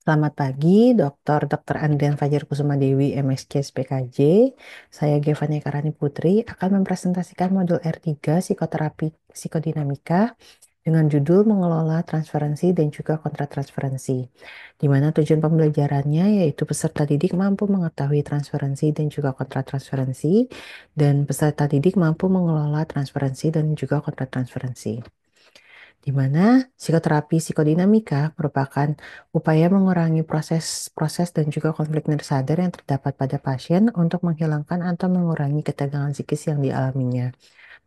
Selamat pagi, Dr. Andrian Fajar Kusuma Dewi, MSc SPKJ. Saya Gevania Karani Putri akan mempresentasikan modul R3 Psikoterapi Psikodinamika dengan judul Mengelola Transferensi dan juga Kontratransferensi, di mana tujuan pembelajarannya yaitu peserta didik mampu mengetahui transferensi dan juga kontratransferensi, dan peserta didik mampu mengelola transferensi dan juga kontratransferensi, di mana psikoterapi psikodinamika merupakan upaya mengurangi proses-proses dan juga konflik nirsadar yang terdapat pada pasien untuk menghilangkan atau mengurangi ketegangan psikis yang dialaminya.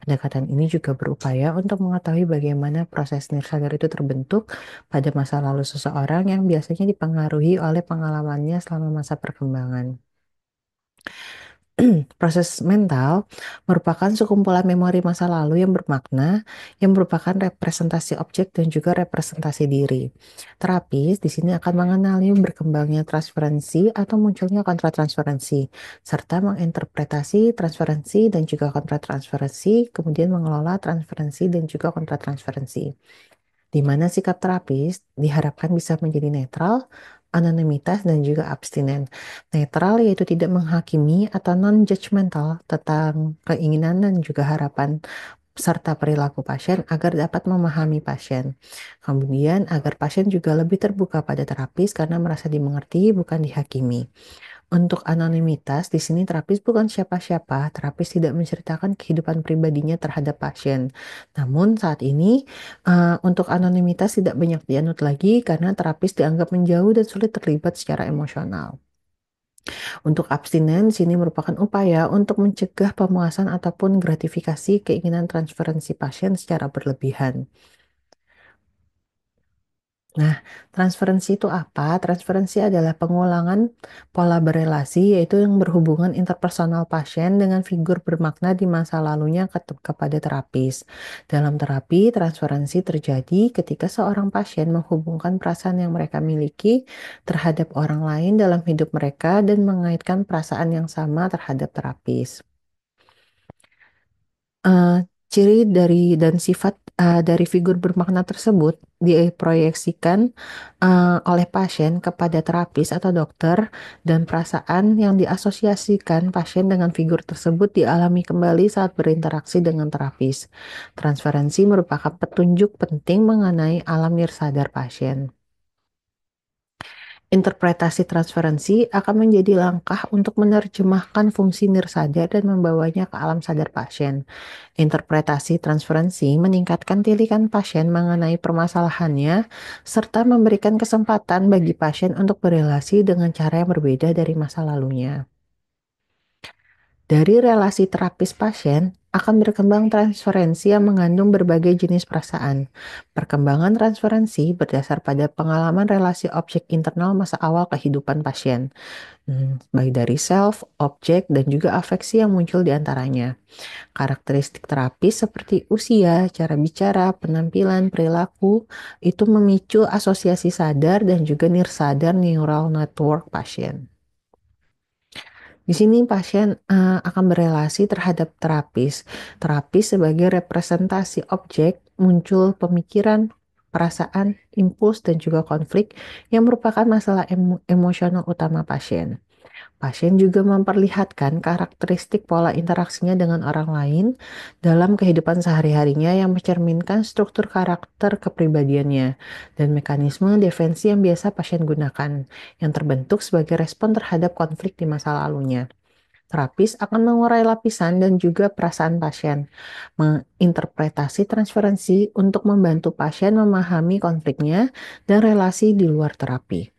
Pendekatan ini juga berupaya untuk mengetahui bagaimana proses nirsadar itu terbentuk pada masa lalu seseorang yang biasanya dipengaruhi oleh pengalamannya selama masa perkembangan. Proses mental merupakan sekumpulan memori masa lalu yang bermakna, yang merupakan representasi objek dan juga representasi diri. Terapis di sini akan mengenali berkembangnya transferensi atau munculnya kontratransferensi, serta menginterpretasi transferensi dan juga kontratransferensi, kemudian mengelola transferensi dan juga kontratransferensi, di mana sikap terapis diharapkan bisa menjadi netral, anonimitas, dan juga abstinen. Netral yaitu tidak menghakimi atau non-judgmental tentang keinginan dan juga harapan serta perilaku pasien agar dapat memahami pasien. Kemudian agar pasien juga lebih terbuka pada terapis karena merasa dimengerti bukan dihakimi. Untuk anonimitas, di sini terapis bukan siapa-siapa. Terapis tidak menceritakan kehidupan pribadinya terhadap pasien. Namun saat ini, untuk anonimitas tidak banyak dianut lagi karena terapis dianggap menjauh dan sulit terlibat secara emosional. Untuk abstinens, ini merupakan upaya untuk mencegah pemuasan ataupun gratifikasi keinginan transferensi pasien secara berlebihan. Nah, transferensi itu apa? Transferensi adalah pengulangan pola berelasi, yaitu yang berhubungan interpersonal pasien dengan figur bermakna di masa lalunya kepada terapis. Dalam terapi, transferensi terjadi ketika seorang pasien menghubungkan perasaan yang mereka miliki terhadap orang lain dalam hidup mereka dan mengaitkan perasaan yang sama terhadap terapis. Eh, Ciri dari dan sifat dari figur bermakna tersebut diproyeksikan oleh pasien kepada terapis atau dokter, dan perasaan yang diasosiasikan pasien dengan figur tersebut dialami kembali saat berinteraksi dengan terapis. Transferensi merupakan petunjuk penting mengenai alam nirsadar pasien. Interpretasi transferensi akan menjadi langkah untuk menerjemahkan fungsi nirsadar dan membawanya ke alam sadar pasien. Interpretasi transferensi meningkatkan tilikan pasien mengenai permasalahannya, serta memberikan kesempatan bagi pasien untuk berelasi dengan cara yang berbeda dari masa lalunya. Dari relasi terapis pasien akan berkembang transferensi yang mengandung berbagai jenis perasaan. Perkembangan transferensi berdasar pada pengalaman relasi objek internal masa awal kehidupan pasien, baik dari self, objek, dan juga afeksi yang muncul di antaranya. Karakteristik terapis seperti usia, cara bicara, penampilan, perilaku, itu memicu asosiasi sadar dan juga nirsadar neural network pasien. Di sini pasien akan berelasi terhadap terapis. Terapis sebagai representasi objek, muncul pemikiran, perasaan, impuls, dan juga konflik yang merupakan masalah emosional utama pasien. Pasien juga memperlihatkan karakteristik pola interaksinya dengan orang lain dalam kehidupan sehari-harinya yang mencerminkan struktur karakter kepribadiannya dan mekanisme defensi yang biasa pasien gunakan, yang terbentuk sebagai respon terhadap konflik di masa lalunya. Terapis akan mengurai lapisan dan juga perasaan pasien, menginterpretasi transferensi untuk membantu pasien memahami konfliknya dan relasi di luar terapi.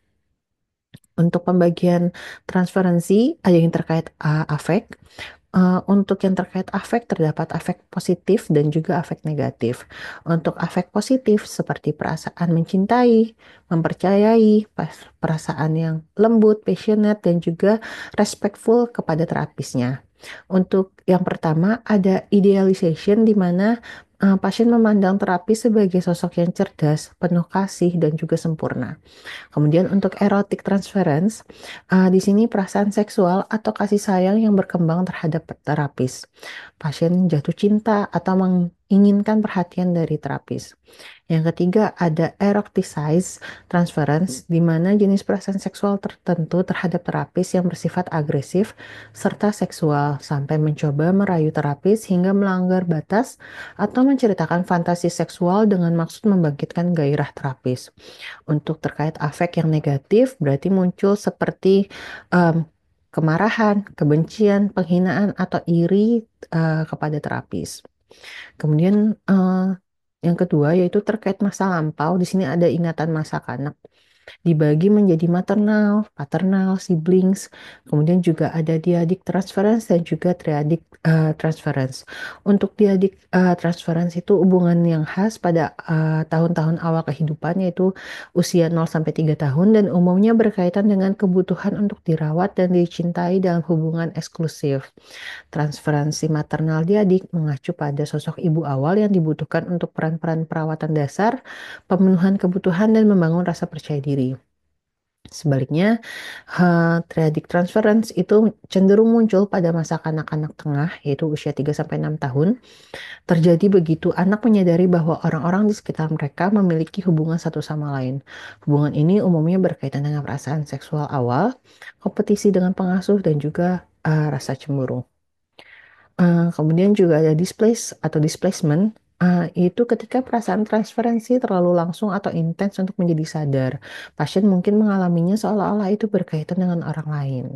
Untuk pembagian transferensi, ada yang terkait afek. Untuk yang terkait afek, terdapat afek positif dan juga afek negatif. Untuk afek positif, seperti perasaan mencintai, mempercayai, perasaan yang lembut, passionate, dan juga respectful kepada terapisnya. Untuk yang pertama, ada idealization, di mana pasien memandang terapi sebagai sosok yang cerdas, penuh kasih, dan juga sempurna. Kemudian untuk erotic transference, di sini perasaan seksual atau kasih sayang yang berkembang terhadap terapis. Pasien jatuh cinta atau menginginkan perhatian dari terapis. Yang ketiga ada eroticized transference, di mana jenis perasaan seksual tertentu terhadap terapis yang bersifat agresif serta seksual, sampai mencoba merayu terapis hingga melanggar batas atau menceritakan fantasi seksual dengan maksud membangkitkan gairah terapis. Untuk terkait afek yang negatif, berarti muncul seperti em, kemarahan, kebencian, penghinaan, atau iri kepada terapis. Kemudian yang kedua yaitu terkait masa lampau. Di sini ada ingatan masa kanak dibagi menjadi maternal, paternal, siblings, kemudian juga ada diadik transference dan juga triadik transference. Untuk diadik transference itu hubungan yang khas pada tahun-tahun awal kehidupan, yaitu usia 0 sampai 3 tahun, dan umumnya berkaitan dengan kebutuhan untuk dirawat dan dicintai dalam hubungan eksklusif. Transferensi maternal diadik mengacu pada sosok ibu awal yang dibutuhkan untuk peran-peran perawatan dasar, pemenuhan kebutuhan, dan membangun rasa percaya diri. Sebaliknya, triadic transference itu cenderung muncul pada masa kanak-kanak tengah, yaitu usia 3-6 tahun. Terjadi begitu anak menyadari bahwa orang-orang di sekitar mereka memiliki hubungan satu sama lain. Hubungan ini umumnya berkaitan dengan perasaan seksual awal, kompetisi dengan pengasuh, dan juga rasa cemburu. Kemudian juga ada displace atau displacement, itu ketika perasaan transferensi terlalu langsung atau intens untuk menjadi sadar. Pasien mungkin mengalaminya seolah-olah itu berkaitan dengan orang lain.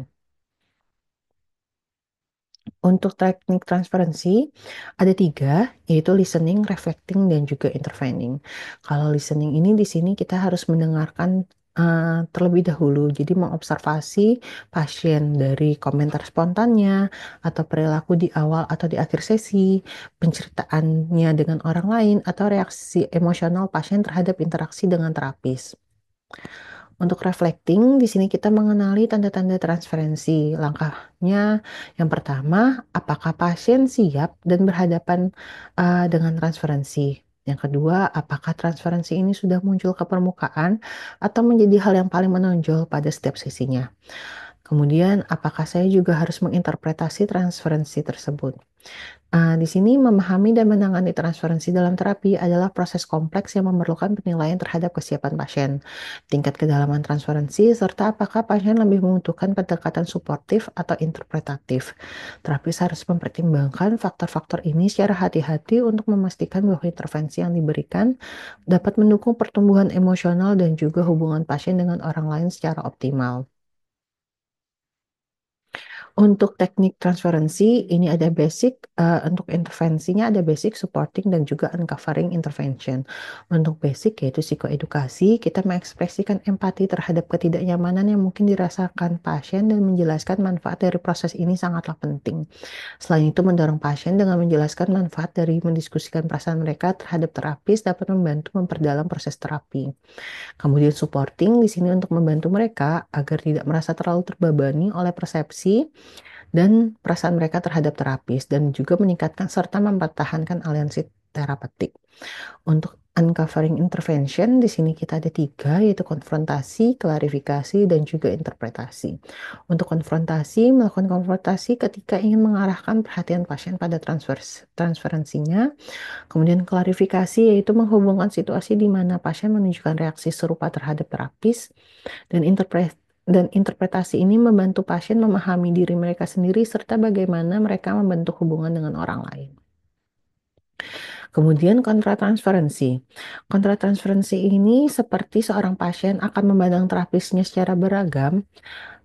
Untuk teknik transferensi ada 3, yaitu listening, reflecting, dan juga intervening. Kalau listening ini di sini kita harus mendengarkan terlebih dahulu, jadi mengobservasi pasien dari komentar spontannya atau perilaku di awal atau di akhir sesi, penceritaannya dengan orang lain, atau reaksi emosional pasien terhadap interaksi dengan terapis. Untuk reflecting, di sini kita mengenali tanda-tanda transferensi. Langkahnya yang pertama, apakah pasien siap dan berhadapan dengan transferensi? Yang kedua, apakah transferensi ini sudah muncul ke permukaan atau menjadi hal yang paling menonjol pada setiap sesinya? Kemudian, apakah saya juga harus menginterpretasi transferensi tersebut? Di sini memahami dan menangani transferensi dalam terapi adalah proses kompleks yang memerlukan penilaian terhadap kesiapan pasien, tingkat kedalaman transferensi, serta apakah pasien lebih membutuhkan pendekatan suportif atau interpretatif. Terapis harus mempertimbangkan faktor-faktor ini secara hati-hati untuk memastikan bahwa intervensi yang diberikan dapat mendukung pertumbuhan emosional dan juga hubungan pasien dengan orang lain secara optimal. Untuk teknik transferensi, ini ada basic, untuk intervensinya ada basic, supporting, dan juga uncovering intervention. Untuk basic yaitu psikoedukasi, kita mengekspresikan empati terhadap ketidaknyamanan yang mungkin dirasakan pasien dan menjelaskan manfaat dari proses ini sangatlah penting. Selain itu, mendorong pasien dengan menjelaskan manfaat dari mendiskusikan perasaan mereka terhadap terapis dapat membantu memperdalam proses terapi. Kemudian supporting di sini untuk membantu mereka agar tidak merasa terlalu terbebani oleh persepsi dan perasaan mereka terhadap terapis, dan juga meningkatkan serta mempertahankan aliansi terapeutik. Untuk uncovering intervention di sini kita ada 3, yaitu konfrontasi, klarifikasi, dan juga interpretasi. Untuk konfrontasi, melakukan konfrontasi ketika ingin mengarahkan perhatian pasien pada transferensinya. Kemudian klarifikasi yaitu menghubungkan situasi di mana pasien menunjukkan reaksi serupa terhadap terapis, dan interpretasi ini membantu pasien memahami diri mereka sendiri serta bagaimana mereka membentuk hubungan dengan orang lain. Kemudian kontratransferensi. Kontratransferensi ini seperti seorang pasien akan memandang terapisnya secara beragam,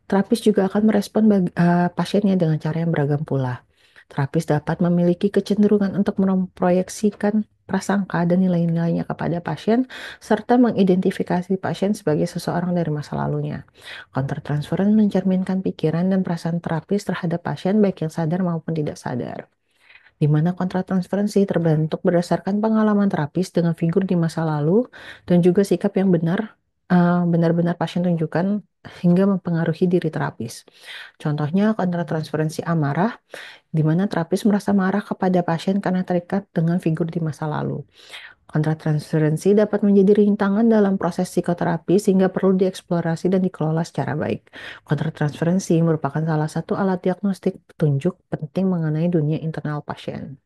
terapis juga akan merespon pasiennya dengan cara yang beragam pula. Terapis dapat memiliki kecenderungan untuk memproyeksikan prasangka dan nilai-nilainya kepada pasien, serta mengidentifikasi pasien sebagai seseorang dari masa lalunya. Countertransference mencerminkan pikiran dan perasaan terapis terhadap pasien baik yang sadar maupun tidak sadar, di mana kontratransferensi terbentuk berdasarkan pengalaman terapis dengan figur di masa lalu dan juga sikap yang benar-benar pasien tunjukkan hingga mempengaruhi diri terapis. Contohnya kontratransferensi amarah, di mana terapis merasa marah kepada pasien karena terikat dengan figur di masa lalu. Kontratransferensi dapat menjadi rintangan dalam proses psikoterapi sehingga perlu dieksplorasi dan dikelola secara baik. Kontratransferensi merupakan salah satu alat diagnostik petunjuk penting mengenai dunia internal pasien.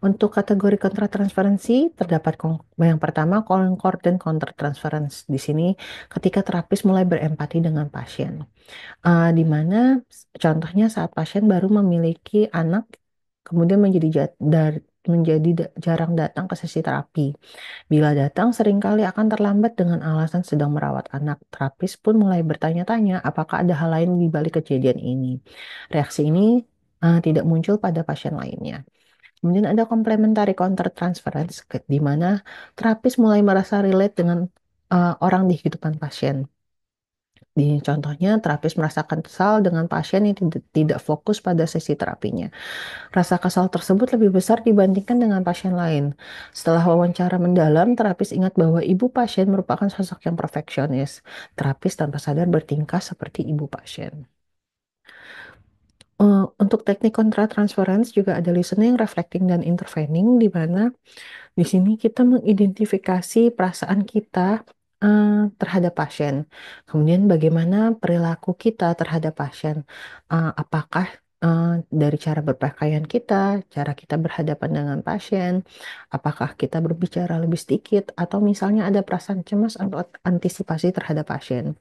Untuk kategori kontratransferensi, terdapat yang pertama concord dan countertransference. Di sini ketika terapis mulai berempati dengan pasien. Di mana contohnya saat pasien baru memiliki anak, kemudian jarang datang ke sesi terapi. Bila datang, seringkali akan terlambat dengan alasan sedang merawat anak. Terapis pun mulai bertanya-tanya apakah ada hal lain di balik kejadian ini. Reaksi ini tidak muncul pada pasien lainnya. Kemudian ada complementary countertransference, di mana terapis mulai merasa relate dengan orang di kehidupan pasien. Di contohnya, terapis merasakan kesal dengan pasien yang tidak fokus pada sesi terapinya. Rasa kesal tersebut lebih besar dibandingkan dengan pasien lain. Setelah wawancara mendalam, terapis ingat bahwa ibu pasien merupakan sosok yang perfeksionis. Terapis tanpa sadar bertingkah seperti ibu pasien. Untuk teknik kontratransference juga ada listening, reflecting, dan intervening, di mana di sini kita mengidentifikasi perasaan kita terhadap pasien. Kemudian bagaimana perilaku kita terhadap pasien. Apakah dari cara berpakaian kita, cara kita berhadapan dengan pasien, apakah kita berbicara lebih sedikit, atau misalnya ada perasaan cemas atau antisipasi terhadap pasien.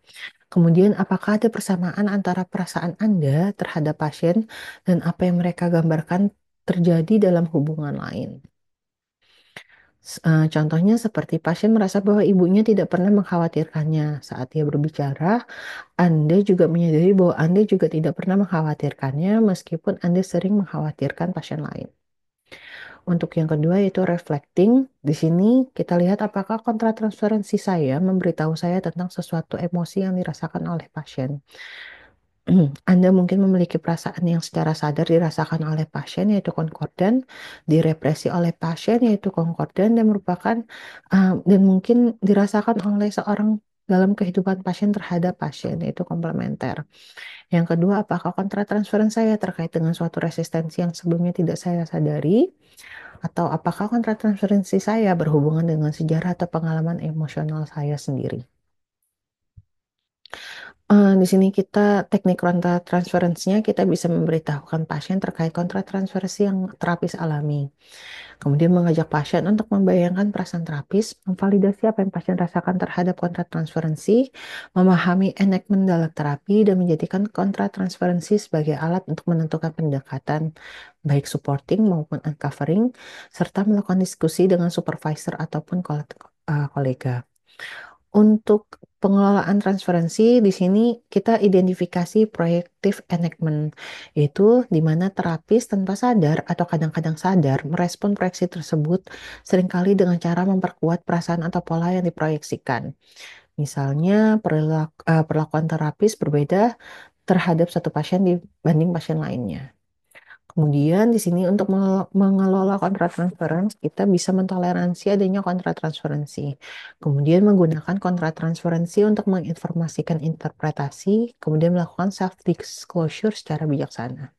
Kemudian, apakah ada persamaan antara perasaan Anda terhadap pasien dan apa yang mereka gambarkan terjadi dalam hubungan lain? Contohnya seperti pasien merasa bahwa ibunya tidak pernah mengkhawatirkannya saat dia berbicara. Anda juga menyadari bahwa Anda juga tidak pernah mengkhawatirkannya meskipun Anda sering mengkhawatirkan pasien lain. Untuk yang kedua yaitu reflecting. Di sini kita lihat apakah kontratransferensi saya memberitahu saya tentang sesuatu emosi yang dirasakan oleh pasien. Anda mungkin memiliki perasaan yang secara sadar dirasakan oleh pasien yaitu konkordan, direpresi oleh pasien yaitu konkordan, dan dan mungkin dirasakan oleh seorang dalam kehidupan pasien terhadap pasien yaitu komplementer. Yang kedua, apakah kontratransferensi saya terkait dengan suatu resistensi yang sebelumnya tidak saya sadari, atau apakah kontratransferensi saya berhubungan dengan sejarah atau pengalaman emosional saya sendiri. Di sini teknik kontra transferensinya kita bisa memberitahukan pasien terkait kontra transferensi yang terapis alami. Kemudian mengajak pasien untuk membayangkan perasaan terapis, memvalidasi apa yang pasien rasakan terhadap kontra transferensi, memahami enactment dalam terapi, dan menjadikan kontra transferensi sebagai alat untuk menentukan pendekatan, baik supporting maupun uncovering, serta melakukan diskusi dengan supervisor ataupun kolega. Untuk pengelolaan transferensi, di sini kita identifikasi proyektif enactment, yaitu di mana terapis tanpa sadar atau kadang-kadang sadar merespon proyeksi tersebut seringkali dengan cara memperkuat perasaan atau pola yang diproyeksikan. Misalnya, perlakuan terapis berbeda terhadap satu pasien dibanding pasien lainnya. Kemudian di sini untuk mengelola kontratransferensi, kita bisa mentoleransi adanya kontratransferensi. Kemudian menggunakan kontratransferensi untuk menginformasikan interpretasi, kemudian melakukan self-disclosure secara bijaksana.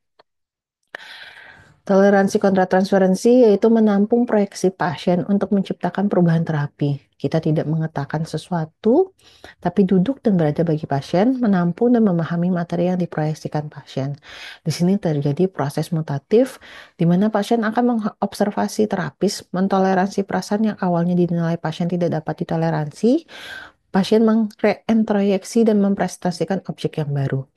Toleransi kontratransferensi yaitu menampung proyeksi pasien untuk menciptakan perubahan terapi. Kita tidak mengatakan sesuatu, tapi duduk dan berada bagi pasien, menampung dan memahami materi yang diproyeksikan pasien. Di sini terjadi proses mutatif, di mana pasien akan mengobservasi terapis, mentoleransi perasaan yang awalnya dinilai pasien tidak dapat ditoleransi, pasien mengintroyeksi dan mempresentasikan objek yang baru.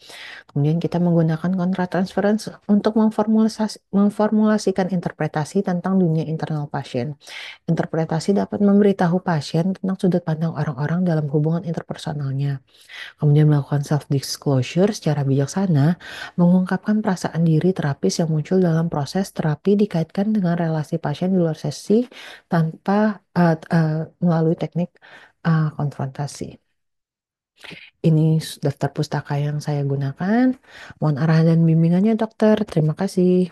Kemudian kita menggunakan kontratransferensi untuk memformulasikan interpretasi tentang dunia internal pasien. Interpretasi dapat memberitahu pasien tentang sudut pandang orang-orang dalam hubungan interpersonalnya. Kemudian melakukan self-disclosure secara bijaksana, mengungkapkan perasaan diri terapis yang muncul dalam proses terapi dikaitkan dengan relasi pasien di luar sesi tanpa melalui teknik konfrontasi. Ini daftar pustaka yang saya gunakan. Mohon arahan dan bimbingannya, dokter. Terima kasih.